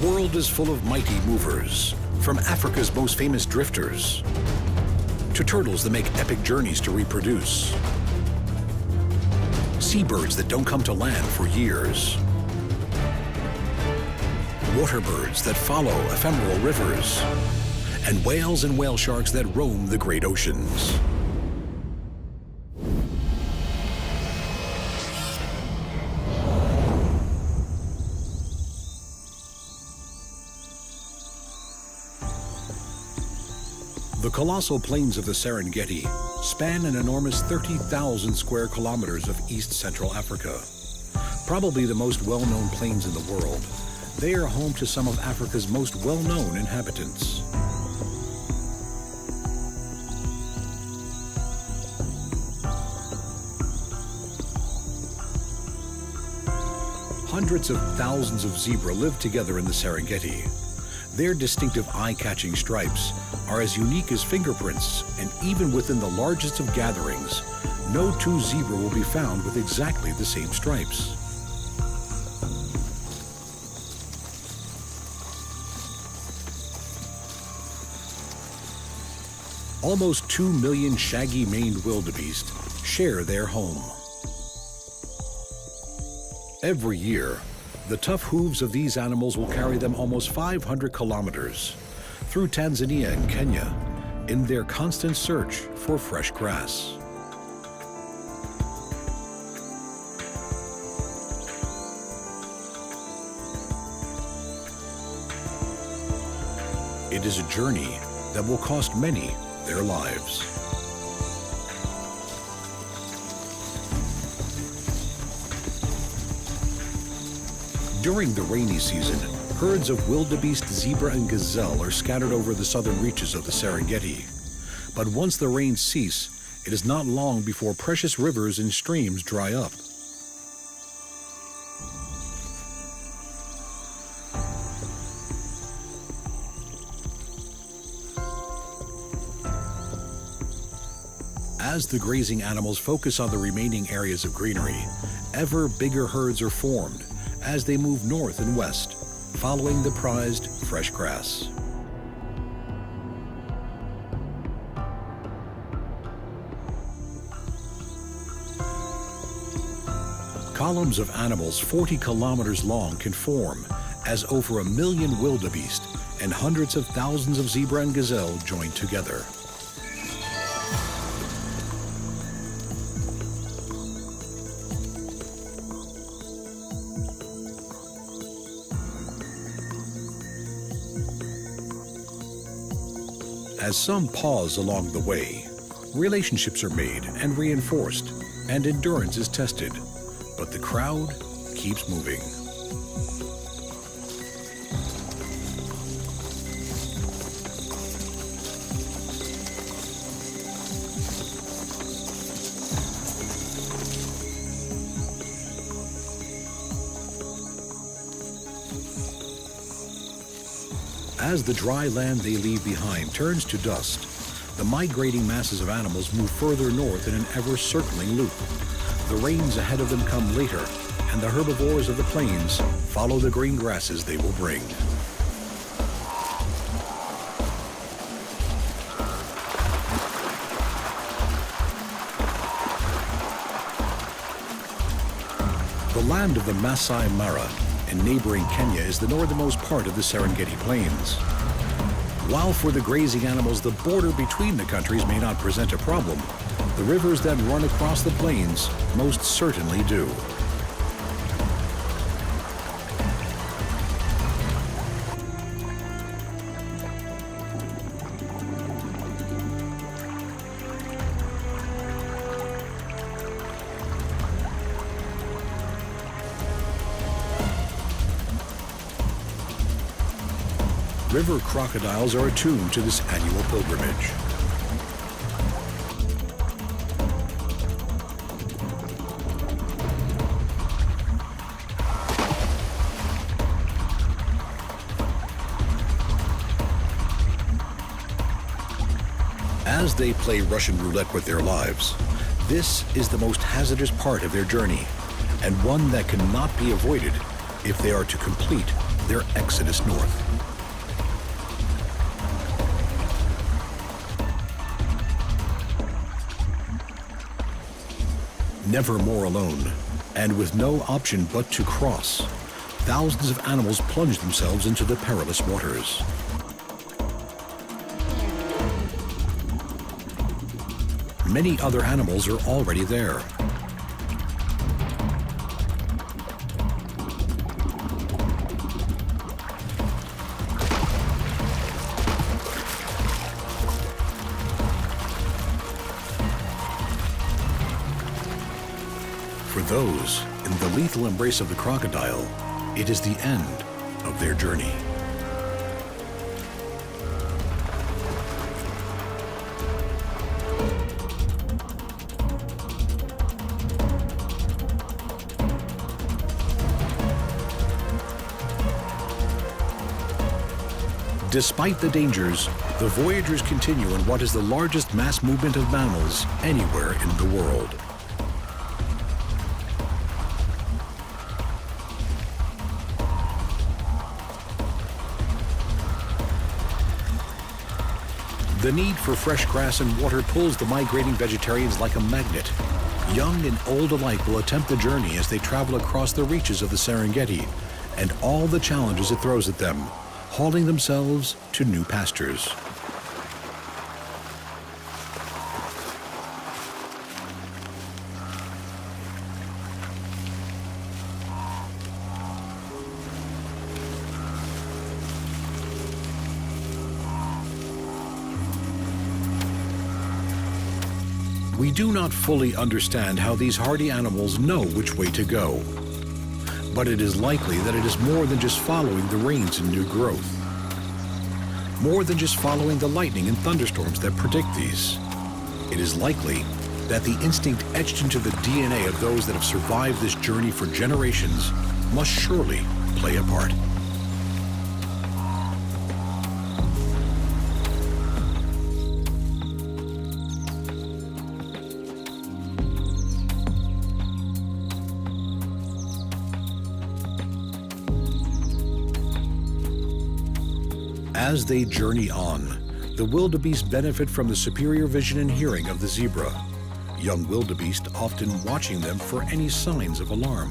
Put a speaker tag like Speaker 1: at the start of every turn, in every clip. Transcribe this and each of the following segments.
Speaker 1: world is full of mighty movers, from Africa's most famous drifters to turtles that make epic journeys to reproduce, seabirds that don't come to land for years, water birds that follow ephemeral rivers, and whales and whale sharks that roam the great oceans. The colossal plains of the Serengeti span an enormous 30,000 square kilometers of East Central Africa. Probably the most well-known plains in the world, they are home to some of Africa's most well-known inhabitants. Hundreds of thousands of zebra live together in the Serengeti. Their distinctive eye-catching stripes are as unique as fingerprints, and even within the largest of gatherings, no two zebra will be found with exactly the same stripes. Almost 2 million shaggy-maned wildebeest share their home. Every year, the tough hooves of these animals will carry them almost 500 kilometers through Tanzania and Kenya in their constant search for fresh grass. It is a journey that will cost many their lives. During the rainy season, herds of wildebeest, zebra, and gazelle are scattered over the southern reaches of the Serengeti. But once the rains cease, it is not long before precious rivers and streams dry up. As the grazing animals focus on the remaining areas of greenery, ever bigger herds are formed as they move north and west, following the prized fresh grass. Columns of animals 40 kilometers long can form as over 1 million wildebeest and hundreds of thousands of zebra and gazelle join together. As some pause along the way, relationships are made and reinforced, and endurance is tested, but the crowd keeps moving. As the dry land they leave behind turns to dust, the migrating masses of animals move further north in an ever-circling loop. The rains ahead of them come later, and the herbivores of the plains follow the green grasses they will bring. The land of the Masai Mara in neighboring Kenya is the northernmost part of the Serengeti Plains. While for the grazing animals the border between the countries may not present a problem, the rivers that run across the plains most certainly do. River crocodiles are attuned to this annual pilgrimage. As they play Russian roulette with their lives, this is the most hazardous part of their journey, and one that cannot be avoided if they are to complete their exodus north. Never more alone, and with no option but to cross, thousands of animals plunge themselves into the perilous waters. Many other animals are already there. For those in the lethal embrace of the crocodile, it is the end of their journey. Despite the dangers, the voyagers continue in what is the largest mass movement of mammals anywhere in the world. The need for fresh grass and water pulls the migrating vegetarians like a magnet. Young and old alike will attempt the journey as they travel across the reaches of the Serengeti and all the challenges it throws at them, hauling themselves to new pastures. We do not fully understand how these hardy animals know which way to go. But it is likely that it is more than just following the rains and new growth. More than just following the lightning and thunderstorms that predict these. It is likely that the instinct etched into the DNA of those that have survived this journey for generations must surely play a part. As they journey on, the wildebeest benefit from the superior vision and hearing of the zebra, young wildebeest often watching them for any signs of alarm.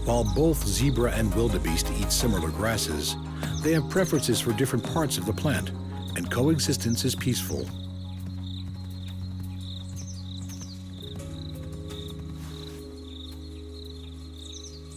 Speaker 1: While both zebra and wildebeest eat similar grasses, they have preferences for different parts of the plant, and coexistence is peaceful.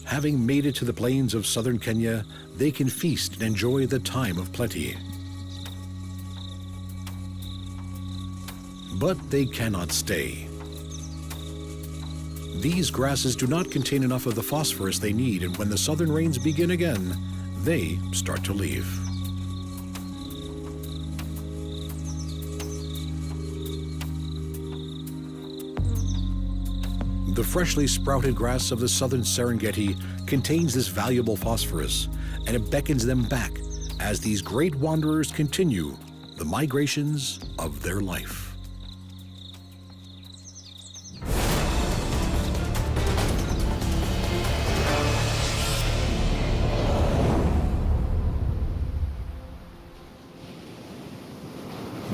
Speaker 1: Having made it to the plains of southern Kenya, they can feast and enjoy the time of plenty. But they cannot stay. These grasses do not contain enough of the phosphorus they need, and when the southern rains begin again, they start to leave. The freshly sprouted grass of the southern Serengeti contains this valuable phosphorus, and it beckons them back as these great wanderers continue the migrations of their life.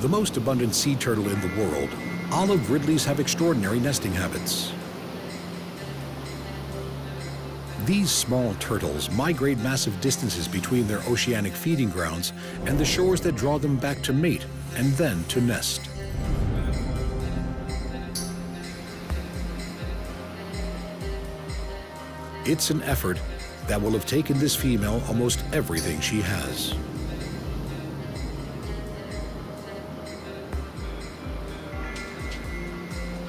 Speaker 1: The most abundant sea turtle in the world, olive ridleys have extraordinary nesting habits. These small turtles migrate massive distances between their oceanic feeding grounds and the shores that draw them back to mate and then to nest. It's an effort that will have taken this female almost everything she has.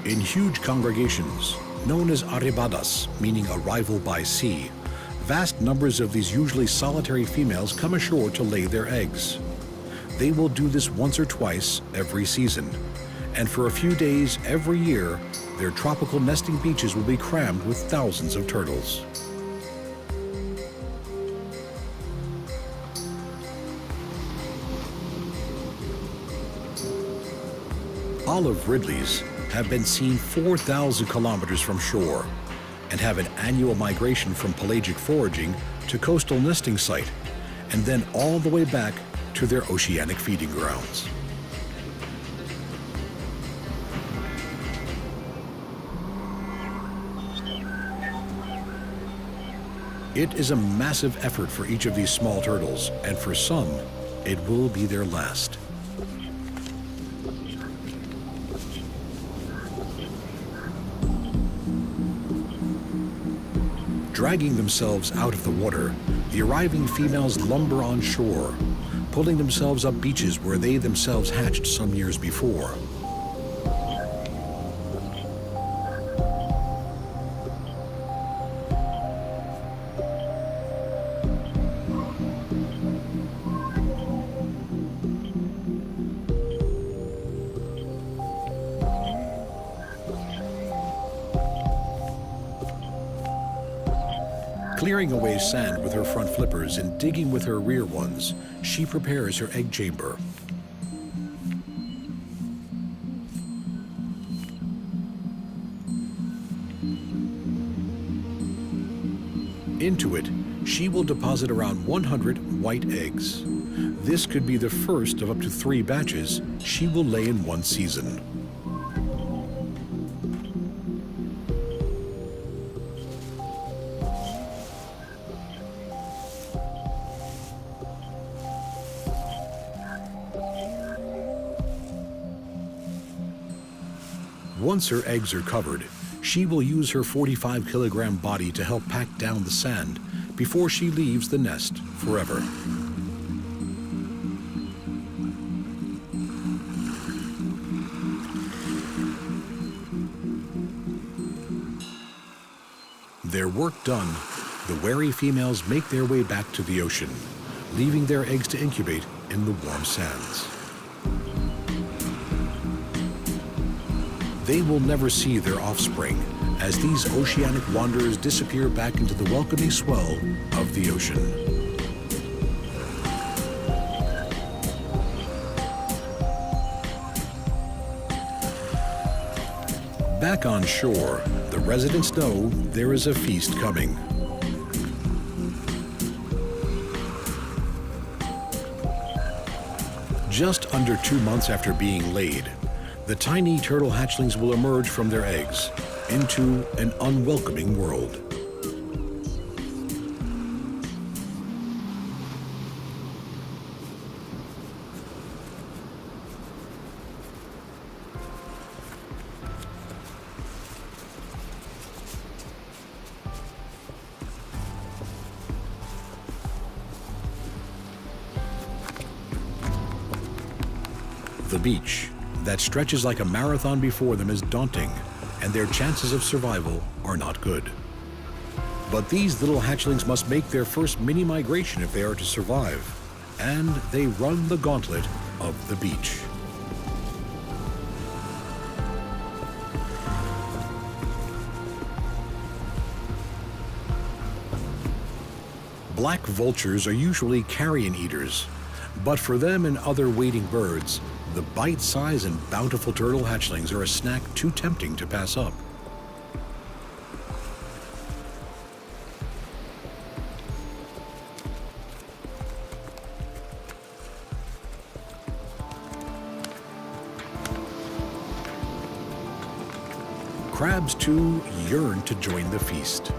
Speaker 1: In huge congregations, known as arribadas, meaning arrival by sea, vast numbers of these usually solitary females come ashore to lay their eggs. They will do this once or twice every season, and for a few days every year, their tropical nesting beaches will be crammed with thousands of turtles. Olive Ridleys have been seen 4,000 kilometers from shore and have an annual migration from pelagic foraging to coastal nesting site, and then all the way back to their oceanic feeding grounds. It is a massive effort for each of these small turtles, and for some, it will be their last. Dragging themselves out of the water, the arriving females lumber on shore, pulling themselves up beaches where they themselves hatched some years before. Clearing away sand with her front flippers and digging with her rear ones, she prepares her egg chamber. Into it, she will deposit around 100 white eggs. This could be the first of up to 3 batches she will lay in one season. Once her eggs are covered, she will use her 45-kilogram body to help pack down the sand before she leaves the nest forever. Their work done, the wary females make their way back to the ocean, leaving their eggs to incubate in the warm sands. They will never see their offspring as these oceanic wanderers disappear back into the welcoming swell of the ocean. Back on shore, the residents know there is a feast coming. Just under 2 months after being laid, the tiny turtle hatchlings will emerge from their eggs into an unwelcoming world. The beach that stretches like a marathon before them is daunting, and their chances of survival are not good. But these little hatchlings must make their first mini migration if they are to survive, and they run the gauntlet of the beach. Black vultures are usually carrion eaters, but for them and other wading birds, the bite-sized and bountiful turtle hatchlings are a snack too tempting to pass up. Crabs, too, yearn to join the feast.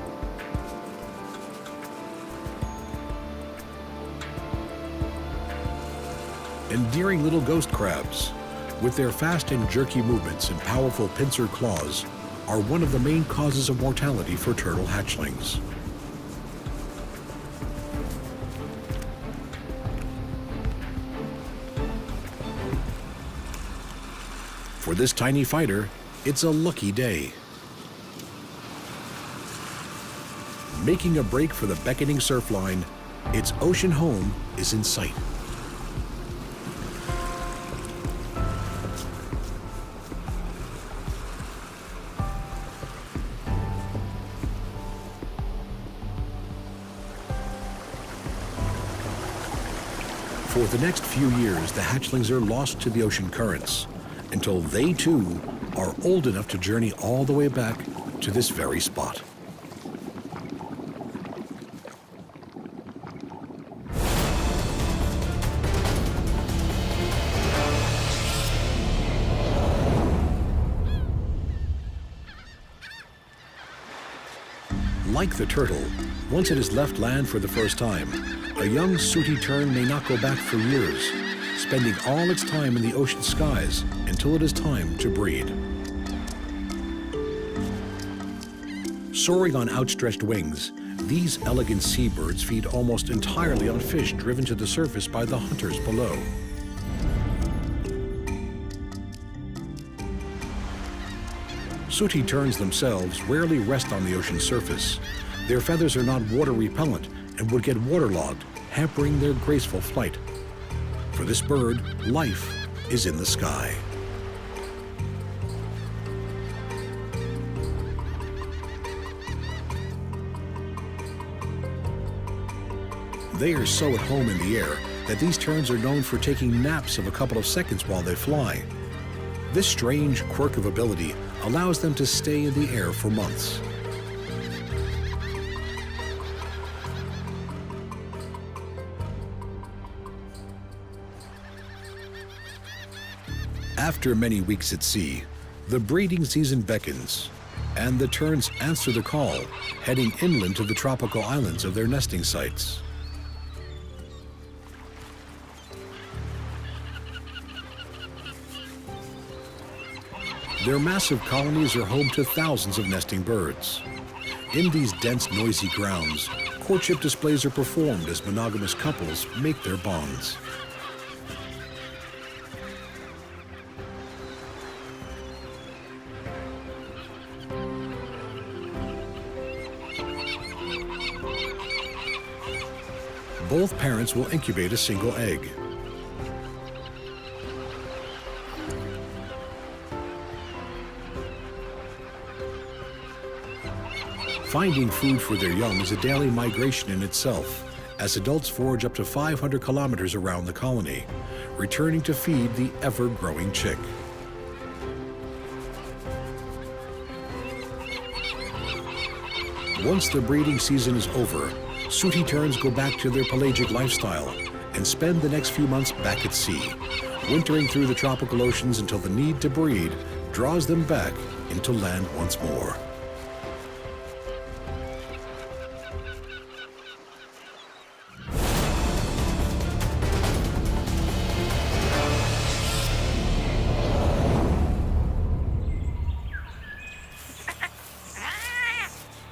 Speaker 1: Endearing little ghost crabs, with their fast and jerky movements and powerful pincer claws, are one of the main causes of mortality for turtle hatchlings. For this tiny fighter, it's a lucky day. Making a break for the beckoning surf line, its ocean home is in sight. For the next few years, the hatchlings are lost to the ocean currents, until they too are old enough to journey all the way back to this very spot. Like the turtle, once it has left land for the first time, a young sooty tern may not go back for years, spending all its time in the ocean skies until it is time to breed. Soaring on outstretched wings, these elegant seabirds feed almost entirely on fish driven to the surface by the hunters below. Sooty terns themselves rarely rest on the ocean surface. Their feathers are not water repellent and would get waterlogged, hampering their graceful flight. For this bird, life is in the sky. They are so at home in the air that these terns are known for taking naps of a couple of seconds while they fly. This strange quirk of ability allows them to stay in the air for months. After many weeks at sea, the breeding season beckons, and the terns answer the call, heading inland to the tropical islands of their nesting sites. Their massive colonies are home to thousands of nesting birds. In these dense, noisy grounds, courtship displays are performed as monogamous couples make their bonds. Both parents will incubate a single egg. Finding food for their young is a daily migration in itself, as adults forage up to 500 kilometers around the colony, returning to feed the ever-growing chick. Once the breeding season is over, sooty terns go back to their pelagic lifestyle and spend the next few months back at sea, wintering through the tropical oceans until the need to breed draws them back into land once more.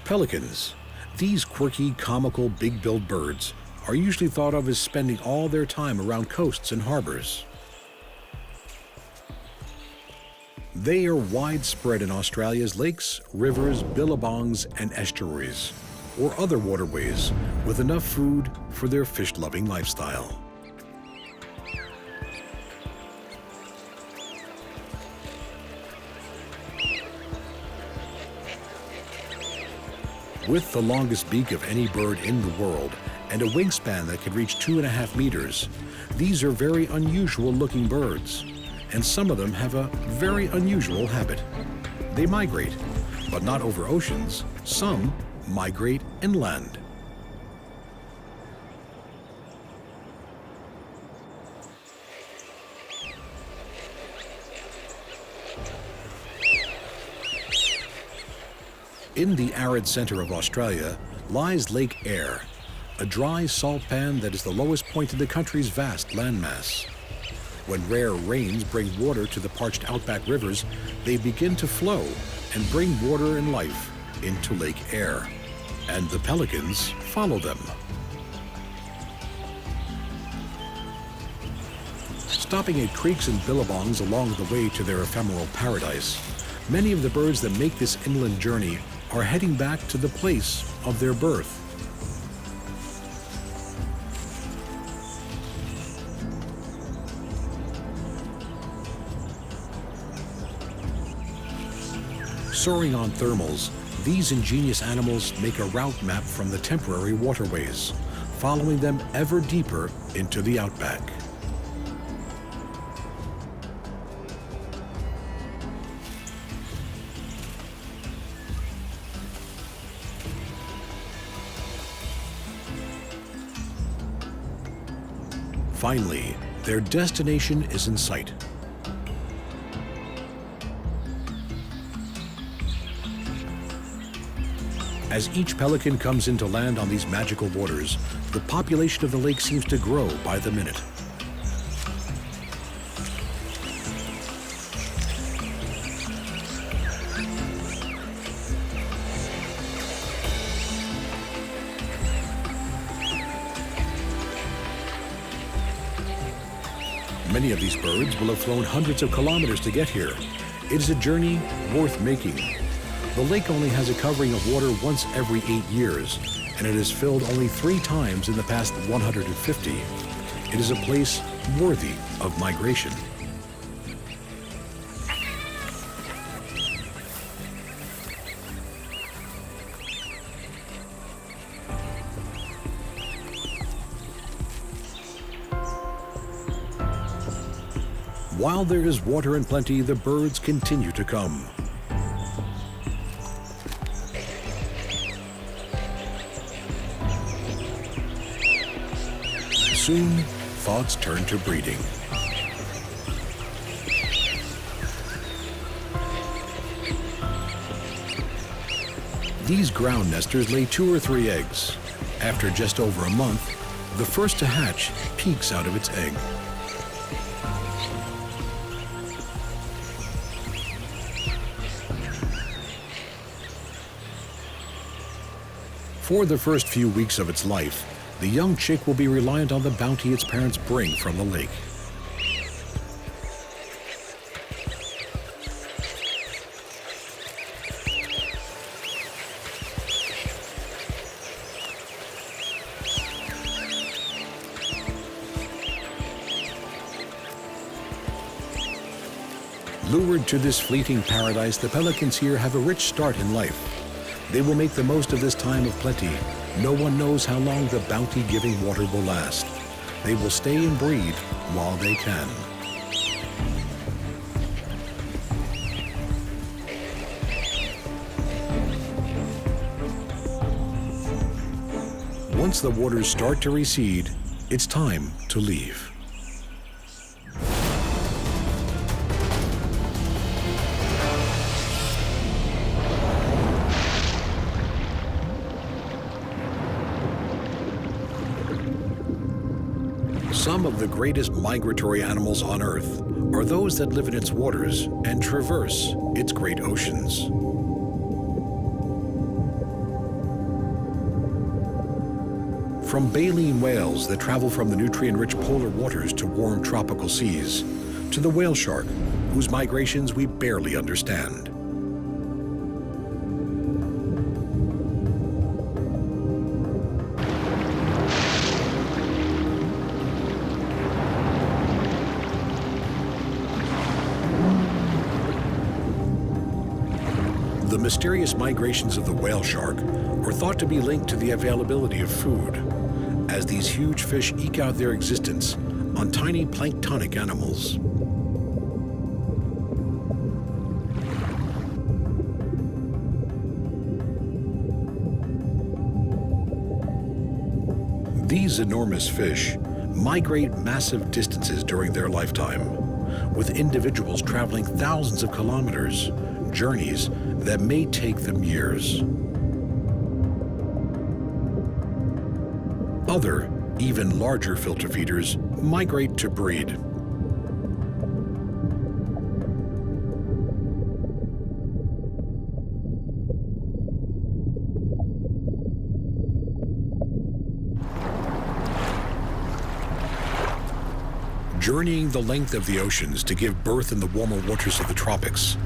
Speaker 1: Pelicans. These quirky, comical, big-billed birds are usually thought of as spending all their time around coasts and harbors. They are widespread in Australia's lakes, rivers, billabongs, and estuaries, or other waterways with enough food for their fish-loving lifestyle. With the longest beak of any bird in the world and a wingspan that can reach 2.5 meters, these are very unusual looking birds, and some of them have a very unusual habit. They migrate, but not over oceans. Some migrate inland. In the arid center of Australia lies Lake Eyre, a dry salt pan that is the lowest point in the country's vast landmass. When rare rains bring water to the parched outback rivers, they begin to flow and bring water and life into Lake Eyre, and the pelicans follow them. Stopping at creeks and billabongs along the way to their ephemeral paradise, many of the birds that make this inland journey are heading back to the place of their birth. Soaring on thermals, these ingenious animals make a route map from the temporary waterways, following them ever deeper into the outback. Finally, their destination is in sight. As each pelican comes in to land on these magical waters, the population of the lake seems to grow by the minute. Many of these birds will have flown hundreds of kilometers to get here. It is a journey worth making. The lake only has a covering of water once every 8 years, and it has filled only 3 times in the past 150. It is a place worthy of migration. While there is water in plenty, the birds continue to come. Soon, thoughts turn to breeding. These ground nesters lay 2 or 3 eggs. After just over a month, the first to hatch peeks out of its egg. For the first few weeks of its life, the young chick will be reliant on the bounty its parents bring from the lake. Lured to this fleeting paradise, the pelicans here have a rich start in life. They will make the most of this time of plenty. No one knows how long the bounty-giving water will last. They will stay and breed while they can. Once the waters start to recede, it's time to leave. Some of the greatest migratory animals on Earth are those that live in its waters and traverse its great oceans. From baleen whales that travel from the nutrient-rich polar waters to warm tropical seas, to the whale shark, whose migrations we barely understand. The mysterious migrations of the whale shark are thought to be linked to the availability of food, as these huge fish eke out their existence on tiny planktonic animals. These enormous fish migrate massive distances during their lifetime, with individuals traveling thousands of kilometers, journeys that may take them years. Other, even larger filter feeders migrate to breed. Journeying the length of the oceans to give birth in the warmer waters of the tropics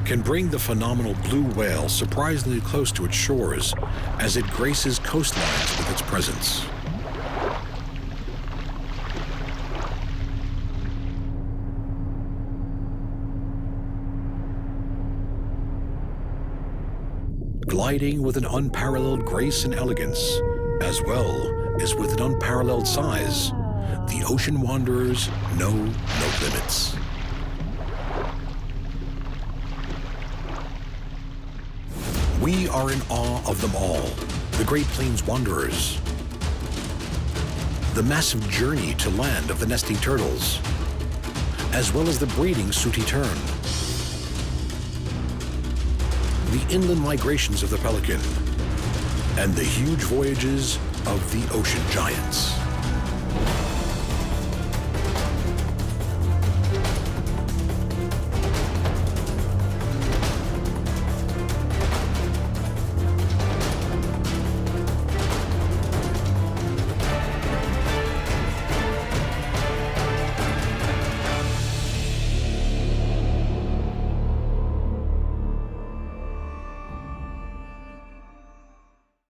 Speaker 1: can bring the phenomenal blue whale surprisingly close to its shores as it graces coastlines with its presence. Gliding with an unparalleled grace and elegance, as well as with an unparalleled size, the ocean wanderers know no limits. We are in awe of them all, the Great Plains Wanderers. the massive journey to land of the nesting turtles, as well as the breeding sooty tern, the inland migrations of the pelican, and the huge voyages of the ocean giants.